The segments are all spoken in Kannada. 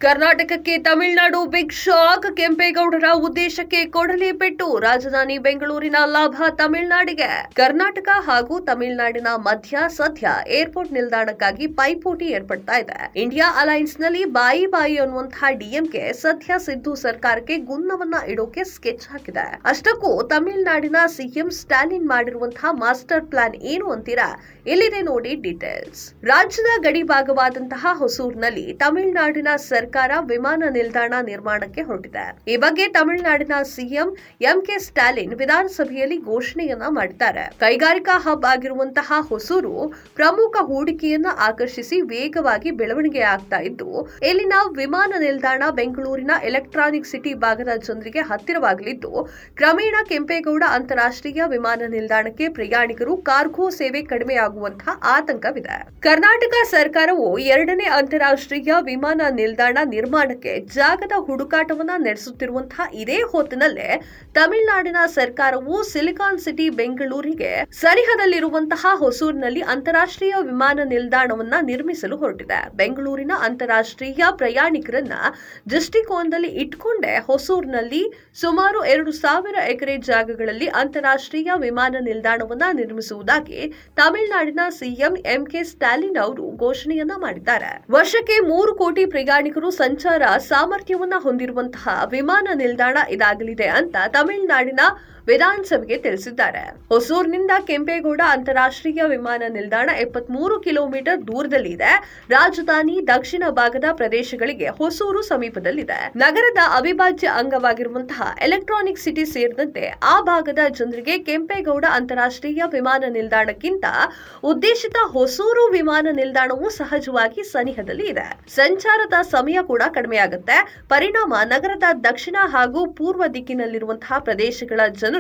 ಕರ್ನಾಟಕಕ್ಕೆ ತಮಿಳುನಾಡು ಬಿಗ್ ಶಾಕ್. ಕೆಂಪೇಗೌಡರ ಉದ್ದೇಶಕ್ಕೆ ಕೊಡಲೇಪೆಟ್ಟು. ರಾಜಧಾನಿ ಬೆಂಗಳೂರಿನ ಲಾಭ ತಮಿಳುನಾಡಿಗೆ. ಕರ್ನಾಟಕ ಹಾಗೂ ತಮಿಳುನಾಡಿನ ಮಧ್ಯ ಸದ್ಯ ಏರ್ಪೋರ್ಟ್ ನಿಲ್ದಾಣಕ್ಕಾಗಿ ಪೈಪೋಟಿ ಏರ್ಪಡ್ತಾ ಇದೆ. ಇಂಡಿಯಾ ಅಲೈನ್ಸ್ ನಲ್ಲಿ ಬಾಯಿ ಅನ್ನುವಂತಹ ಡಿಎಂಕೆ ಸದ್ಯ ಸಿದ್ದು ಸರ್ಕಾರಕ್ಕೆ ಗುನ್ನವನ್ನ ಇಡೋಕೆ ಸ್ಕೆಚ್ ಹಾಕಿದೆ. ಅಷ್ಟಕ್ಕೂ ತಮಿಳುನಾಡಿನ ಸಿಎಂ ಸ್ಟಾಲಿನ್ ಮಾಡಿರುವಂತಹ ಮಾಸ್ಟರ್ ಪ್ಲಾನ್ ಏನು ಅಂತೀರಾ? ಇಲ್ಲಿದೆ ನೋಡಿ ಡೀಟೇಲ್ಸ್. ರಾಜ್ಯದ ಗಡಿ ಭಾಗವಾದಂತಹ ಹೊಸೂರಿನಲ್ಲಿ ತಮಿಳುನಾಡಿನ ಸರ್ಕಾರ ವಿಮಾನ ನಿಲ್ದಾಣ ನಿರ್ಮಾಣಕ್ಕೆ ಹೊರಟಿದೆ. ಈ ಬಗ್ಗೆ ತಮಿಳುನಾಡಿನ ಸಿಎಂ ಎಂಕೆ ಸ್ಟಾಲಿನ್ ವಿಧಾನಸಭೆಯಲ್ಲಿ ಘೋಷಣೆಯನ್ನ ಮಾಡಿದ್ದಾರೆ. ಕೈಗಾರಿಕಾ ಹಬ್ ಆಗಿರುವಂತಹ ಹೊಸೂರು ಪ್ರಮುಖ ಹೂಡಿಕೆಯನ್ನ ಆಕರ್ಷಿಸಿ ವೇಗವಾಗಿ ಬೆಳವಣಿಗೆ ಆಗ್ತಾ ಇದ್ದು, ಇಲ್ಲಿನ ವಿಮಾನ ನಿಲ್ದಾಣ ಬೆಂಗಳೂರಿನ ಎಲೆಕ್ಟ್ರಾನಿಕ್ ಸಿಟಿ ಭಾಗದ ಜನರಿಗೆ ಹತ್ತಿರವಾಗಲಿದ್ದು, ಕ್ರಮೇಣ ಕೆಂಪೇಗೌಡ ಅಂತಾರಾಷ್ಟ್ರೀಯ ವಿಮಾನ ನಿಲ್ದಾಣಕ್ಕೆ ಪ್ರಯಾಣಿಕರು ಕಾರ್ಗೋ ಸೇವೆ ಕಡಿಮೆಯಾಗುವಂತಹ ಆತಂಕವಿದೆ. ಕರ್ನಾಟಕ ಸರ್ಕಾರವು ಎರಡನೇ ಅಂತಾರಾಷ್ಟ್ರೀಯ ವಿಮಾನ ನಿಲ್ದಾಣ ನಿರ್ಮಾಣಕ್ಕೆ ಜಾಗದ ಹುಡುಕಾಟವನ್ನ ನಡೆಸುತ್ತಿರುವಂತಹ ಇದೇ ಹೊತ್ತಿನಲ್ಲೇ ತಮಿಳುನಾಡಿನ ಸರ್ಕಾರವು ಸಿಲಿಕಾನ್ ಸಿಟಿ ಬೆಂಗಳೂರಿಗೆ ಸನಿಹದಲ್ಲಿರುವಂತಹ ಹೊಸೂರಿನಲ್ಲಿ ಅಂತಾರಾಷ್ಟ್ರೀಯ ವಿಮಾನ ನಿಲ್ದಾಣವನ್ನ ನಿರ್ಮಿಸಲು ಹೊರಟಿದೆ. ಬೆಂಗಳೂರಿನ ಅಂತಾರಾಷ್ಟ್ರೀಯ ಪ್ರಯಾಣಿಕರನ್ನ ದೃಷ್ಟಿಕೋನದಲ್ಲಿ ಇಟ್ಕೊಂಡೇ ಹೊಸೂರಿನಲ್ಲಿ ಸುಮಾರು 2,000 ಎಕರೆ ಜಾಗಗಳಲ್ಲಿ ಅಂತಾರಾಷ್ಟ್ರೀಯ ವಿಮಾನ ನಿಲ್ದಾಣವನ್ನ ನಿರ್ಮಿಸುವುದಾಗಿ ತಮಿಳುನಾಡಿನ ಸಿಎಂ ಎಂಕೆ ಸ್ಟಾಲಿನ್ ಅವರು ಘೋಷಣೆಯನ್ನ ಮಾಡಿದ್ದಾರೆ. ವರ್ಷಕ್ಕೆ 3 ಕೋಟಿ ಪ್ರಯಾಣಿಕರು ಸಂಚಾರ ಸಾಮರ್ಥ್ಯವನ್ನ ಹೊಂದಿರುವಂತಹ ವಿಮಾನ ನಿಲ್ದಾಣ ಇದಾಗಲಿದೆ ಅಂತ ತಮಿಳುನಾಡಿನ ವಿಧಾನಸಭೆಗೆ ತಿಳಿಸಿದ್ದಾರೆ. ಹೊಸೂರಿನಿಂದ ಕೆಂಪೇಗೌಡ ಅಂತಾರಾಷ್ಟ್ರೀಯ ವಿಮಾನ ನಿಲ್ದಾಣ 73 ಕಿಲೋಮೀಟರ್ ದೂರದಲ್ಲಿ ಇದೆ. ರಾಜಧಾನಿ ದಕ್ಷಿಣ ಭಾಗದ ಪ್ರದೇಶಗಳಿಗೆ ಹೊಸೂರು ಸಮೀಪದಲ್ಲಿದೆ. ನಗರದ ಅವಿಭಾಜ್ಯ ಅಂಗವಾಗಿರುವಂತಹ ಎಲೆಕ್ಟ್ರಾನಿಕ್ ಸಿಟಿ ಸೇರಿದಂತೆ ಆ ಭಾಗದ ಜನರಿಗೆ ಕೆಂಪೇಗೌಡ ಅಂತಾರಾಷ್ಟ್ರೀಯ ವಿಮಾನ ನಿಲ್ದಾಣಕ್ಕಿಂತ ಉದ್ದೇಶಿತ ಹೊಸೂರು ವಿಮಾನ ನಿಲ್ದಾಣವು ಸಹಜವಾಗಿ ಸನಿಹದಲ್ಲಿ ಇದೆ. ಸಂಚಾರದ ಸಮಯ ಕೂಡ ಕಡಿಮೆಯಾಗುತ್ತೆ. ಪರಿಣಾಮ ನಗರದ ದಕ್ಷಿಣ ಹಾಗೂ ಪೂರ್ವ ದಿಕ್ಕಿನಲ್ಲಿರುವಂತಹ ಪ್ರದೇಶಗಳ ಜನರು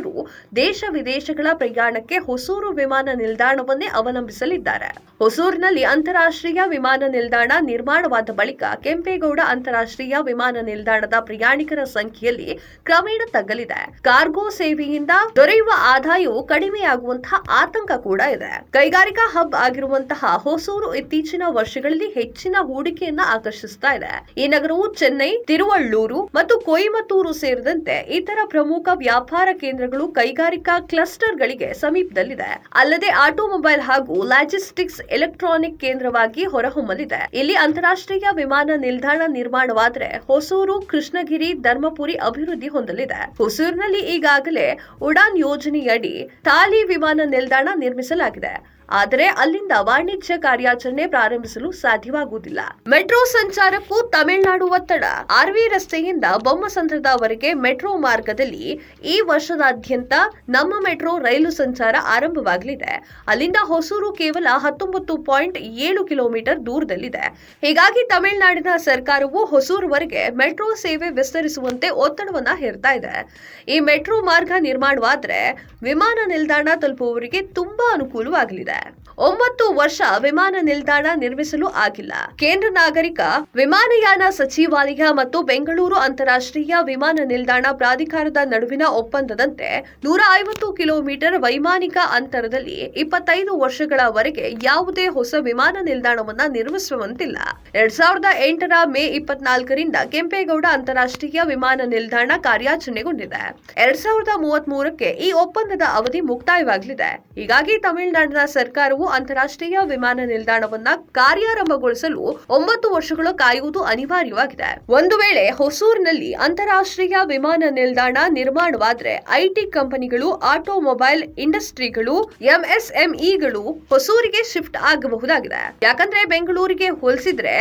ದೇಶ ವಿದೇಶಗಳ ಪ್ರಯಾಣಕ್ಕೆ ಹೊಸೂರು ವಿಮಾನ ನಿಲ್ದಾಣವನ್ನೇ ಅವಲಂಬಿಸಲಿದ್ದಾರೆ. ಹೊಸೂರಿನಲ್ಲಿ ಅಂತಾರಾಷ್ಟ್ರೀಯ ವಿಮಾನ ನಿಲ್ದಾಣ ನಿರ್ಮಾಣವಾದ ಬಳಿಕ ಕೆಂಪೇಗೌಡ ಅಂತಾರಾಷ್ಟ್ರೀಯ ವಿಮಾನ ನಿಲ್ದಾಣದ ಪ್ರಯಾಣಿಕರ ಸಂಖ್ಯೆಯಲ್ಲಿ ಕ್ರಮೇಣ ತಗ್ಗಲಿದೆ. ಕಾರ್ಗೋ ಸೇವೆಯಿಂದ ದೊರೆಯುವ ಆದಾಯವು ಕಡಿಮೆಯಾಗುವಂತಹ ಆತಂಕ ಕೂಡ ಇದೆ. ಕೈಗಾರಿಕಾ ಹಬ್ ಆಗಿರುವಂತಹ ಹೊಸೂರು ಇತ್ತೀಚಿನ ವರ್ಷಗಳಲ್ಲಿ ಹೆಚ್ಚಿನ ಹೂಡಿಕೆಯನ್ನ ಆಕರ್ಷಿಸ್ತಾ ಇದೆ. ಈ ನಗರವು ಚೆನ್ನೈ, ತಿರುವಳ್ಳೂರು ಮತ್ತು ಕೊಯಮತ್ತೂರು ಸೇರಿದಂತೆ ಇತರ ಪ್ರಮುಖ ವ್ಯಾಪಾರ ಕೇಂದ್ರಗಳು ಕೈಗಾರಿಕಾ ಕ್ಲಸ್ಟರ್ಗಳಿಗೆ ಸಮೀಪದಲ್ಲಿದೆ. ಅಲ್ಲದೆ ಆಟೋಮೊಬೈಲ್ ಹಾಗೂ ಲಾಜಿಸ್ಟಿಕ್ಸ್ ಎಲೆಕ್ಟ್ರಾನಿಕ್ ಕೇಂದ್ರವಾಗಿ ಹೊರಹೊಮ್ಮಲಿದೆ. ಇಲ್ಲಿ ಅಂತಾರಾಷ್ಟ್ರೀಯ ವಿಮಾನ ನಿಲ್ದಾಣ ನಿರ್ಮಾಣವಾದರೆ ಹೊಸೂರು, ಕೃಷ್ಣಗಿರಿ, ಧರ್ಮಪುರಿ ಅಭಿವೃದ್ಧಿ ಹೊಂದಲಿದೆ. ಹೊಸೂರಿನಲ್ಲಿ ಈಗಾಗಲೇ ಉಡಾನ್ ಯೋಜನೆಯಡಿ ತಾಲಿ ವಿಮಾನ ನಿಲ್ದಾಣ ನಿರ್ಮಿಸಲಾಗಿದೆ. ಆದರೆ ಅಲ್ಲಿಂದ ವಾಣಿಜ್ಯ ಕಾರ್ಯಾಚರಣೆ ಪ್ರಾರಂಭಿಸಲು ಸಾಧ್ಯವಾಗುವುದಿಲ್ಲ. ಮೆಟ್ರೋ ಸಂಚಾರಕ್ಕೂ ತಮಿಳುನಾಡು ಒತ್ತಡ. ಆರ್ವಿ ರಸ್ತೆಯಿಂದ ಬೊಮ್ಮಸಂದ್ರದವರೆಗೆ ಮೆಟ್ರೋ ಮಾರ್ಗದಲ್ಲಿ ಈ ವರ್ಷದಾದ್ಯಂತ ನಮ್ಮ ಮೆಟ್ರೋ ರೈಲು ಸಂಚಾರ ಆರಂಭವಾಗಲಿದೆ. ಅಲ್ಲಿಂದ ಹೊಸೂರು ಕೇವಲ 19.7 ಕಿಲೋಮೀಟರ್ ದೂರದಲ್ಲಿದೆ. ಹೀಗಾಗಿ ತಮಿಳುನಾಡಿನ ಸರ್ಕಾರವು ಹೊಸೂರುವರೆಗೆ ಮೆಟ್ರೋ ಸೇವೆ ವಿಸ್ತರಿಸುವಂತೆ ಒತ್ತಡವನ್ನ ಹೇರ್ತಾ ಇದೆ. ಈ ಮೆಟ್ರೋ ಮಾರ್ಗ ನಿರ್ಮಾಣವಾದರೆ ವಿಮಾನ ನಿಲ್ದಾಣ ತಲುಪುವವರಿಗೆ ತುಂಬಾ ಅನುಕೂಲವಾಗಲಿದೆ. 9 ವರ್ಷ ವಿಮಾನ ನಿಲ್ದಾಣ ನಿರ್ಮಿಸಲು ಆಗಿಲ್ಲ. ಕೇಂದ್ರ ನಾಗರಿಕ ವಿಮಾನಯಾನ ಸಚಿವಾಲಯ ಮತ್ತು ಬೆಂಗಳೂರು ಅಂತಾರಾಷ್ಟ್ರೀಯ ವಿಮಾನ ನಿಲ್ದಾಣ ಪ್ರಾಧಿಕಾರದ ನಡುವಿನ ಒಪ್ಪಂದದಂತೆ 150 ಕಿಲೋಮೀಟರ್ ವೈಮಾನಿಕ ಅಂತರದಲ್ಲಿ 25 ವರ್ಷಗಳವರೆಗೆ ಯಾವುದೇ ಹೊಸ ವಿಮಾನ ನಿಲ್ದಾಣವನ್ನ ನಿರ್ಮಿಸುವಂತಿಲ್ಲ. 2008ರ ಮೇ 24ರಿಂದ ಕೆಂಪೇಗೌಡ ಅಂತಾರಾಷ್ಟ್ರೀಯ ವಿಮಾನ ನಿಲ್ದಾಣ ಕಾರ್ಯಾಚರಣೆಗೊಂಡಿದೆ. 2033ಕ್ಕೆ ಈ ಒಪ್ಪಂದದ ಅವಧಿ ಮುಕ್ತಾಯವಾಗಲಿದೆ. ಹೀಗಾಗಿ ತಮಿಳುನಾಡಿನ ಸರ್ಕಾರವು ಅಂತಾರಾಷ್ಟ್ರೀಯ ವಿಮಾನ ನಿಲ್ದಾಣವನ್ನ ಕಾರ್ಯಾರಂಭಗೊಳಿಸಲು 9 ವರ್ಷಗಳು ಕಾಯುವುದು ಅನಿವಾರ್ಯವಾಗಿದೆ. ಒಂದು ವೇಳೆ ಹೊಸೂರಿನಲ್ಲಿ ಅಂತಾರಾಷ್ಟ್ರೀಯ ವಿಮಾನ ನಿಲ್ದಾಣ ನಿರ್ಮಾಣವಾದರೆ ಐಟಿ ಕಂಪನಿಗಳು, ಆಟೋಮೊಬೈಲ್ ಇಂಡಸ್ಟ್ರಿಗಳು, ಎಂಎಸ್ಎಂಇಗಳು ಹೊಸೂರಿಗೆ ಶಿಫ್ಟ್ ಆಗಬಹುದಾಗಿದೆ. ಯಾಕಂದ್ರೆ ಬೆಂಗಳೂರಿಗೆ ಹೋಲಿಸಿದ್ರೆ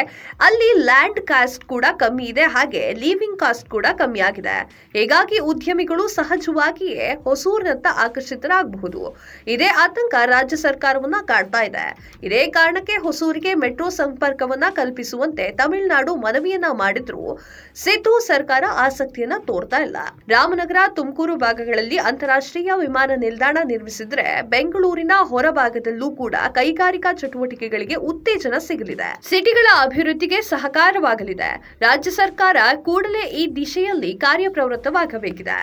ಅಲ್ಲಿ ಲ್ಯಾಂಡ್ ಕಾಸ್ಟ್ ಕೂಡ ಕಮ್ಮಿ ಇದೆ, ಹಾಗೆ ಲೀವಿಂಗ್ ಕಾಸ್ಟ್ ಕೂಡ ಕಮ್ಮಿ ಆಗಿದೆ. ಹೀಗಾಗಿ ಉದ್ಯಮಿಗಳು ಸಹಜವಾಗಿಯೇ ಹೊಸೂರಿನತ್ತ ಆಕರ್ಷಿತರಾಗಬಹುದು. ಇದೇ ಆತಂಕ ರಾಜ್ಯ ಸರ್ಕಾರವನ್ನ ಕಾಡ್ತಾ ಇದೆ. ಇದೇ ಕಾರಣಕ್ಕೆ ಹೊಸೂರಿಗೆ ಮೆಟ್ರೋ ಸಂಪರ್ಕವನ್ನ ಕಲ್ಪಿಸುವಂತೆ ತಮಿಳುನಾಡು ಮನವಿಯನ್ನ ಮಾಡಿದ್ರು ಸಿದ್ದು ಸರ್ಕಾರ ಆಸಕ್ತಿಯನ್ನ ತೋರ್ತಾ ಇಲ್ಲ. ರಾಮನಗರ, ತುಮಕೂರು ಭಾಗಗಳಲ್ಲಿ ಅಂತಾರಾಷ್ಟ್ರೀಯ ವಿಮಾನ ನಿಲ್ದಾಣ ನಿರ್ಮಿಸಿದ್ರೆ ಬೆಂಗಳೂರಿನ ಹೊರಭಾಗದಲ್ಲೂ ಕೂಡ ಕೈಗಾರಿಕಾ ಚಟುವಟಿಕೆಗಳಿಗೆ ಉತ್ತೇಜನ ಸಿಗಲಿದೆ. ಸಿಟಿಗಳ ಅಭಿವೃದ್ಧಿಗೆ ಸಹಕಾರವಾಗಲಿದೆ. ರಾಜ್ಯ ಸರ್ಕಾರ ಕೂಡಲೇ ಈ ದಿಶೆಯಲ್ಲಿ ಕಾರ್ಯಪ್ರವೃತ್ತವಾಗಬೇಕಿದೆ.